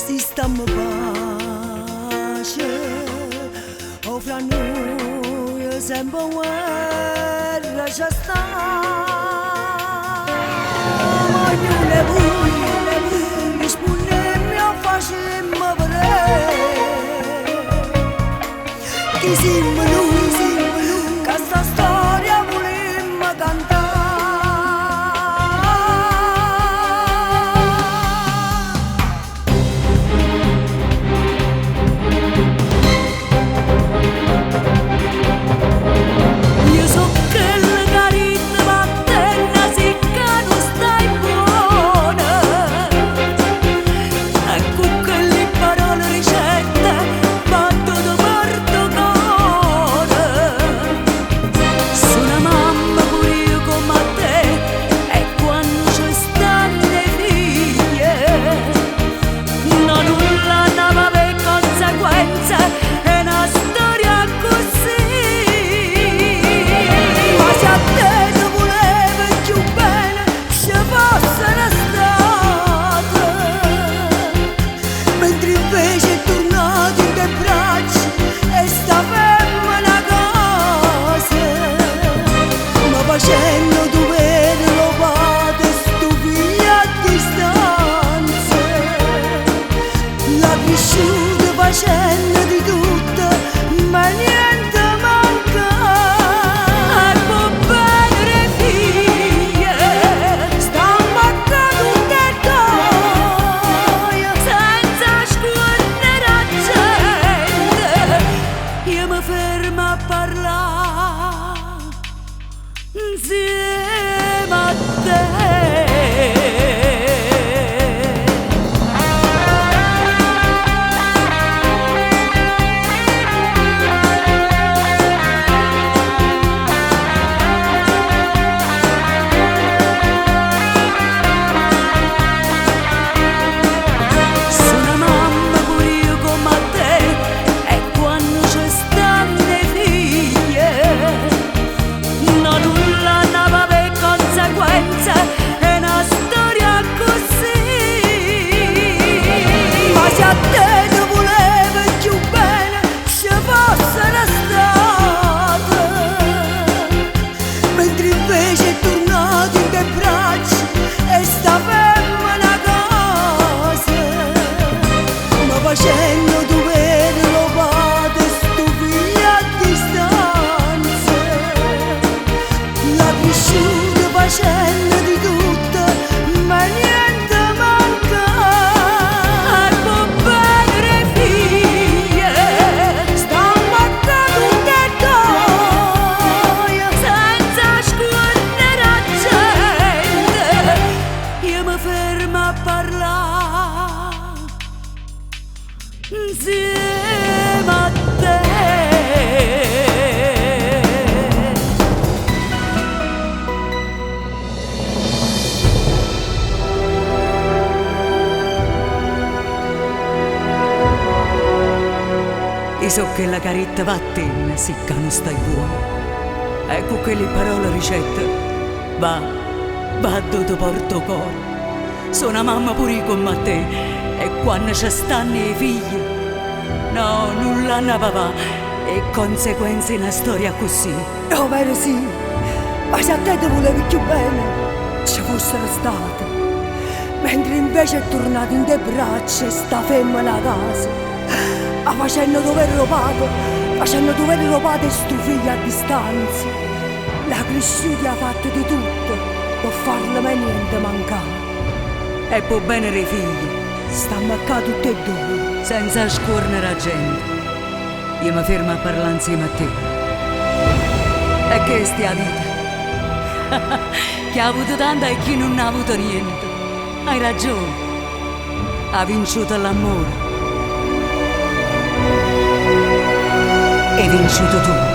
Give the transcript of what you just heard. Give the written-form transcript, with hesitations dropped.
si stiamo pace, o fra noi sempre guerra c'è sta. Ognuno vuole, rispondermi o facemmo vedere chi siamo noi, che sta storia volemmo cantare. Facendo dovere rubate sto figlio a distanza, l'ha cresciuta facendo di tutto, ma niente manca. E può bene le figlie, stiamo a tutte e due, senza scorrere a gente, io mi fermo a parlare insieme a te. Sono mamma pure io come te, e quando ci stanno le figlie non nulla andava per conseguenze, è una storia così. Ma se a te ti volevo più bene, se fosse stata, mentre invece è tornato in te braccia e sta ferma una cosa, ma facendo dovere rubate sto figlio a distanza, l'ha cresciuta facendo di tutto, ma niente manca. E può bene le figlie, stiamo a tutte e due, senza scorrere a gente, io mi fermo a parlare insieme a te. Io so che la caretta va a te, se che non stai buono. E con quelle parole ricette, va dove porto cuore. Sono mamma pure io come te, e quando ci stanno i figli, no, nulla ne va, e conseguenze in una storia così. Oh, vero sì, ma se a te ti volevi più bene, ci fossero state, mentre invece è tornato in te braccia e sta ferma la casa. Facendo dovere rubate sto figlio a distanza, la cresciuta ha fatto di tutto per farle mai niente mancare. E può bene i figli, stiamo a tutte e due, senza scorrere a gente, io mi fermo a parlare insieme a te. E che stia vita, chi ha avuto tanto e chi non ha avuto niente. Hai ragione, ha vinto l'amore, hai vinto tu.